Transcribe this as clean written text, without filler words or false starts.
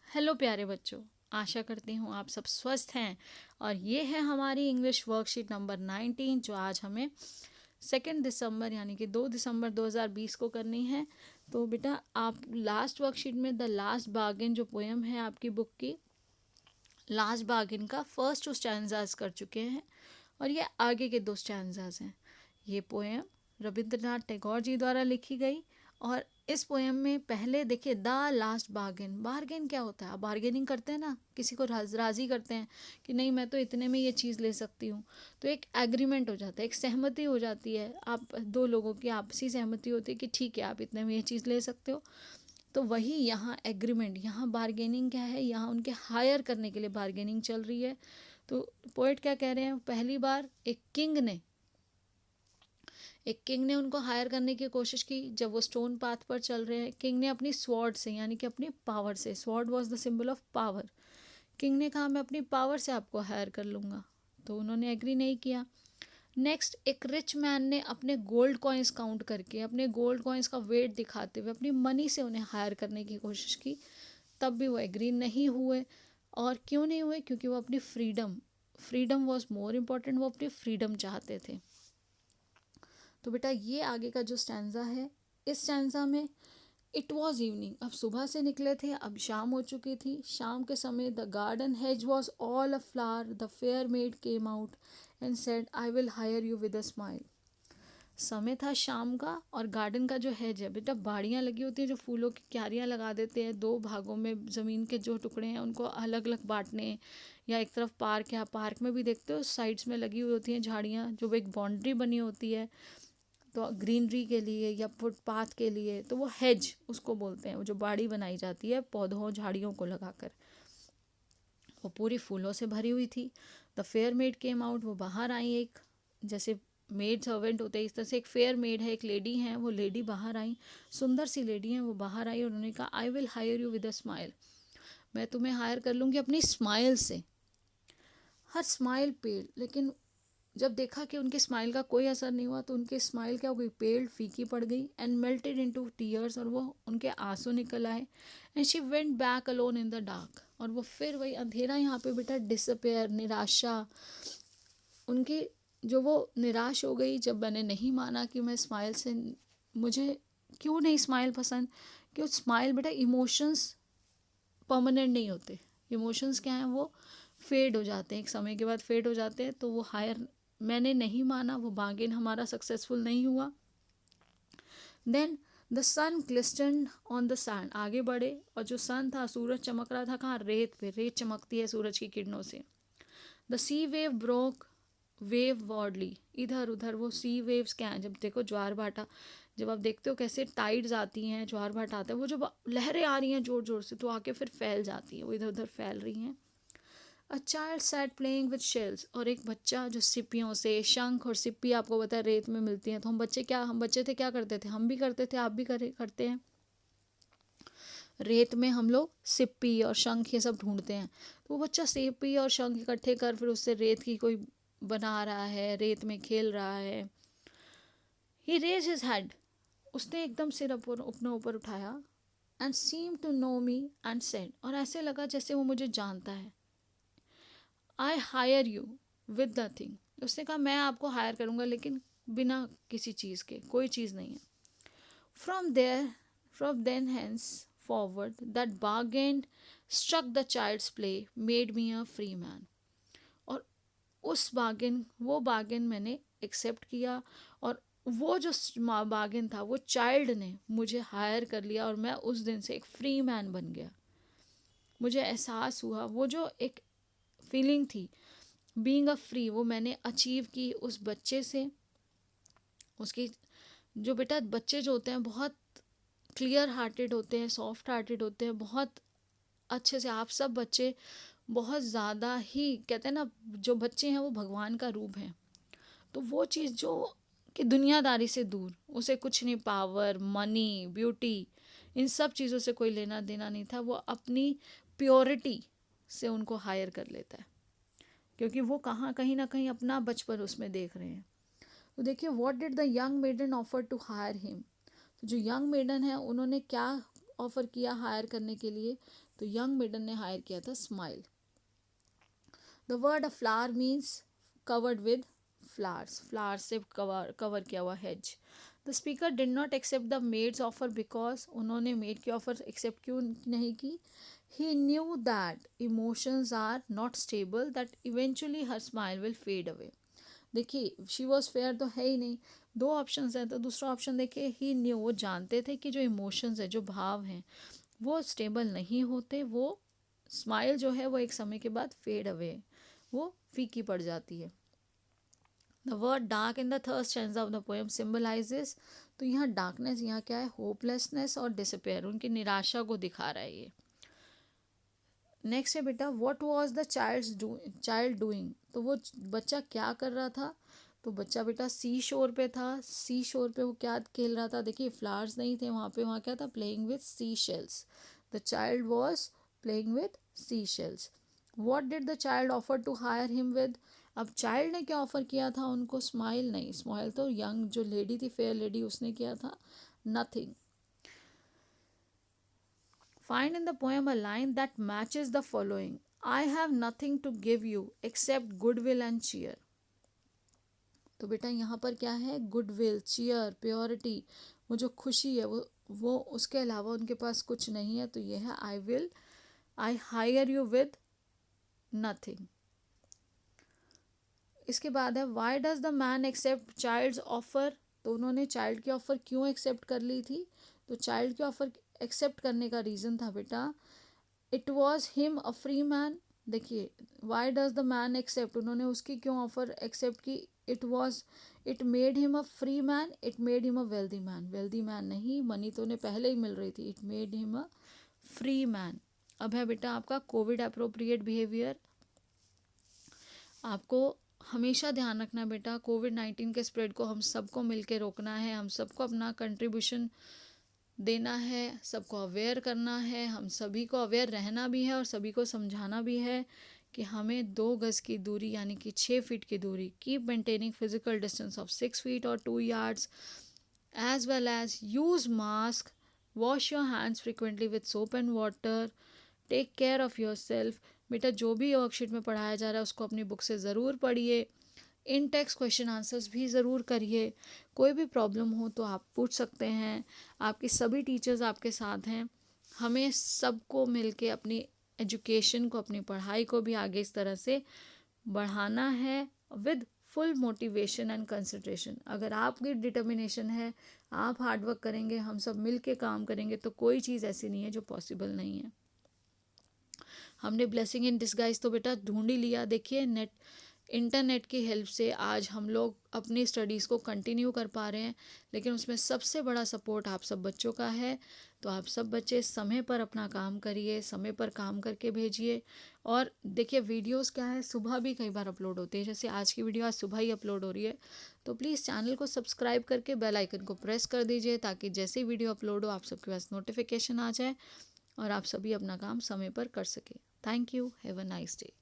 Hello प्यारे बच्चों, आशा करती हूँ आप सब स्वस्थ हैं। और ये है हमारी इंग्लिश वर्कशीट नंबर 19 जो आज हमें 2 दिसंबर यानी कि 2 दिसंबर 2020 को करनी है। तो बेटा आप लास्ट वर्कशीट में द लास्ट बार्गेन जो पोएम है आपकी बुक की, लास्ट बार्गेन का फर्स्ट 2 स्टैंजाज कर चुके हैं और ये आगे के 2 स्टैंजाज हैं। ये पोएम रविंद्रनाथ टैगोर जी द्वारा लिखी गई और इस पोएम में पहले देखिए द लास्ट बार्गेन। बार्गेन क्या होता है? आप बार्गेनिंग करते हैं ना, किसी को राजी करते हैं कि नहीं मैं तो इतने में ये चीज़ ले सकती हूँ, तो एक एग्रीमेंट हो जाता है, एक सहमति हो जाती है। आप दो लोगों की आपसी सहमति होती है कि ठीक है आप इतने में ये चीज़ ले सकते हो। तो वही यहाँ एग्रीमेंट, यहाँ बार्गेनिंग क्या है, यहाँ उनके हायर करने के लिए बार्गेनिंग चल रही है। तो पोएट क्या कह रहे हैं, पहली बार एक किंग ने उनको हायर करने की कोशिश की। जब वो स्टोन पाथ पर चल रहे हैं, किंग ने अपनी स्वॉर्ड से यानी कि अपनी पावर से, sword was the symbol of power, king ने कहा मैं अपनी पावर से आपको हायर कर लूँगा, तो उन्होंने एग्री नहीं किया। नेक्स्ट एक रिच मैन ने अपने गोल्ड कॉइन्स काउंट करके, अपने गोल्ड कॉइन्स का वेट दिखाते हुए अपनी मनी से उन्हें हायर करने की कोशिश की, तब भी वो एग्री नहीं हुए। और क्यों नहीं हुए? क्योंकि वो अपनी फ्रीडम वॉज मोर इम्पॉर्टेंट, वो अपनी फ्रीडम चाहते थे। तो बेटा ये आगे का जो स्टैंजा है, इस स्टैंजा में इट वॉज इवनिंग, अब सुबह से निकले थे, अब शाम हो चुकी थी। शाम के समय the garden hedge was all a flower, the fair made came out and said I will hire you with a smile. समय था शाम का और गार्डन का जो हेज है बेटा, बाड़ियाँ लगी होती हैं जो फूलों की क्यारियाँ लगा देते हैं, दो भागों में ज़मीन के जो टुकड़े हैं उनको अलग अलग बांटने, या एक तरफ पार्क है, पार्क में भी देखते हो साइड्स में लगी हुई होती हैं झाड़ियाँ, जो एक बाउंड्री बनी होती है तो ग्रीनरी के लिए या फुटपाथ के लिए, तो वो हेज उसको बोलते हैं, वो जो बाड़ी बनाई जाती है पौधों झाड़ियों को लगाकर। वो पूरी फूलों से भरी हुई थी। The fair made came out, वो बाहर आई, एक जैसे मेड सर्वेंट होते हैं इस तरह से एक फेयर मेड है, एक लेडी है, वो लेडी बाहर आई, सुंदर सी लेडी है, वो बाहर आई और उन्होंने कहा I will hire you with a smile, मैं तुम्हें हायर कर लूँगी अपनी स्माइल से। हर स्माइल पेल, लेकिन जब देखा कि उनके स्माइल का कोई असर नहीं हुआ तो उनकी स्माइल क्या हो गई, पेल फीकी पड़ गई एंड मेल्टेड इनटू टीयर्स, और वो उनके आंसू निकल आए। And she went back alone in the dark, और वो फिर वही अंधेरा यहाँ पे बेटा, डिसअपेयर, निराशा उनकी, जो वो निराश हो गई जब मैंने नहीं माना कि मैं स्माइल से, मुझे क्यों नहीं स्माइल पसंद, क्यों स्माइल बेटा, इमोशंस परमानेंट नहीं होते, इमोशंस क्या हैं वो फेड हो जाते हैं, एक समय के बाद फेड हो जाते हैं। तो वो हायर मैंने नहीं माना, वो बार्गेन हमारा सक्सेसफुल नहीं हुआ। Then the sun glisten on the sand, आगे बढ़े और जो सन था, सूरज चमक रहा था कहाँ, रेत पे, रेत चमकती है सूरज की किरणों से। The sea wave broke waywardly, इधर उधर वो सी वेव्स क्या हैं, जब देखो ज्वार भाटा, जब आप देखते हो कैसे टाइड्स आती हैं, ज्वार भाटा आता है, वो जो लहरें आ रही हैं जोर जोर से तो आके फिर फैल जाती है, वो इधर उधर फैल रही हैं। A child sat playing with shells, और एक बच्चा जो सिप्पियों से, शंख और सिप्पी आपको पता है रेत में मिलती हैं, तो हम बच्चे थे क्या करते थे, हम भी करते थे, आप भी करते हैं, रेत में हम लोग सिप्पी और शंख ये सब ढूंढते हैं। तो वो बच्चा सिप्पी और शंख इकट्ठे कर फिर उससे रेत की कोई बना रहा है, रेत में खेल रहा है। ही रेज हिज हेड, उसने एकदम सिर अपने ऊपर उठाया, and seem to know me and said, और ऐसे लगा जैसे वो मुझे जानता है। I hire you with nothing, उसने कहा मैं आपको हायर करूँगा लेकिन बिना किसी चीज़ के, कोई चीज़ नहीं है। From there from then hence forward that bargain struck the child's play made me a free man, और उस बार्गेन, वो बार्गेन मैंने एक्सेप्ट किया, और वो जो बार्गेन था वो चाइल्ड ने मुझे हायर कर लिया और मैं उस दिन से एक फ्री मैन बन गया। मुझे एहसास हुआ वो जो एक फीलिंग थी बीइंग अ फ्री, वो मैंने अचीव की उस बच्चे से। उसकी जो बेटा, बच्चे जो होते हैं बहुत क्लियर हार्टेड होते हैं, सॉफ्ट हार्टेड होते हैं, बहुत अच्छे से, आप सब बच्चे बहुत ज़्यादा ही, कहते हैं ना जो बच्चे हैं वो भगवान का रूप है। तो वो चीज़ जो कि दुनियादारी से दूर, उसे कुछ नहीं, पावर, मनी, ब्यूटी, इन सब चीज़ों से कोई लेना देना नहीं था, वो अपनी प्योरिटी से उनको हायर कर लेता है, क्योंकि वो कहीं ना कहीं अपना बचपन उसमें देख रहे हैं। तो देखिए what did the young maiden offer to hire him, तो जो यंग मेडन है उन्होंने क्या ऑफ़र किया हायर करने के लिए, तो यंग मेडन ने हायर किया था smile. The word a flower means covered with flowers, flowers से कवर किया हुआ hedge. The speaker did not accept the maid's offer because, उन्होंने मेड की ऑफर एक्सेप्ट क्यों नहीं की? He knew that emotions are not stable, that eventually her smile will fade away. देखिए she was fair तो है ही नहीं, दो ऑप्शंस हैं, तो दूसरा ऑप्शन देखिए ही न्यू, वो जानते थे कि जो इमोशंस है, जो भाव हैं, वो स्टेबल नहीं होते, वो स्माइल जो है वो एक समय के बाद फेड अवे, वो फीकी पड़ जाती है। The word dark in the third stanza of the poem symbolizes, तो यहाँ डार्कनेस यहाँ क्या है? होपलेसनेस और डिसअपेयर, उनकी निराशा को दिखा रहा है ये। नेक्स्ट है बेटा, what was the child doing, तो वो बच्चा क्या कर रहा था? तो बच्चा बेटा सी शोर पे था, सी शोर पे वो क्या खेल रहा था? देखिए फ्लावर्स नहीं थे वहाँ पे, वहाँ क्या था? Playing with sea shells. The child was playing with sea shells. What did the child offer to hire him with, अब चाइल्ड ने क्या ऑफर किया था उनको? स्माइल नहीं, स्माइल तो यंग जो लेडी थी, फेयर लेडी, उसने किया था nothing. Find in the poem a line that matches the following. I have nothing to give you except goodwill and cheer. तो बेटा यहाँ पर क्या है? गुडविल, चीयर, प्योरिटी, वो जो खुशी है वो उसके अलावा उनके पास कुछ नहीं है, तो ये है I hire you with nothing. इसके बाद है why does the man accept child's offer, तो उन्होंने चाइल्ड की ऑफर क्यों एक्सेप्ट कर ली थी? तो चाइल्ड की ऑफर एक्सेप्ट करने का रीज़न था बेटा, it was him a free man. देखिए why does the man accept, उन्होंने उसकी क्यों ऑफर एक्सेप्ट की? It made him a free man, it made him a wealthy man, wealthy man नहीं, मनी तो उन्हें पहले ही मिल रही थी, it made him a free man. अब है बेटा आपका कोविड अप्रोप्रिएट बिहेवियर। आपको हमेशा ध्यान रखना बेटा, कोविड-19 के स्प्रेड को हम सबको मिलके रोकना है, हम सबको अपना कंट्रीब्यूशन देना है, सबको अवेयर करना है, हम सभी को अवेयर रहना भी है और सभी को समझाना भी है कि हमें 2 गज की दूरी यानी कि 6 फीट की दूरी, keep maintaining physical distance of 6 feet और 2 yards, as well as use mask, wash your hands frequently with soap and water, take care of yourself. बेटा जो भी वर्कशीट में पढ़ाया जा रहा है उसको अपनी बुक से ज़रूर पढ़िए, इन टेक्स्ट क्वेश्चन आंसर्स भी ज़रूर करिए, कोई भी प्रॉब्लम हो तो आप पूछ सकते हैं, आपके सभी टीचर्स आपके साथ हैं। हमें सबको मिलके अपनी एजुकेशन को, अपनी पढ़ाई को भी आगे इस तरह से बढ़ाना है with full motivation and concentration. अगर आपकी डिटर्मिनेशन है, आप हार्डवर्क करेंगे, हम सब मिल के काम करेंगे, तो कोई चीज़ ऐसी नहीं है जो पॉसिबल नहीं है। हमने ब्लेसिंग इन डिस्गाइज तो बेटा ढूंढ ही लिया। देखिए इंटरनेट की हेल्प से आज हम लोग अपनी स्टडीज़ को कंटिन्यू कर पा रहे हैं, लेकिन उसमें सबसे बड़ा सपोर्ट आप सब बच्चों का है। तो आप सब बच्चे समय पर अपना काम करिए, समय पर काम करके भेजिए। और देखिए वीडियोस क्या है, सुबह भी कई बार अपलोड होते हैं, जैसे आज की वीडियो आज सुबह ही अपलोड हो रही है, तो प्लीज़ चैनल को सब्सक्राइब करके बेल आइकन को प्रेस कर दीजिए, ताकि जैसे ही वीडियो अपलोड हो आप सबके पास नोटिफिकेशन आ जाए और आप सभी अपना काम समय पर कर सकें। Thank you, have a nice day.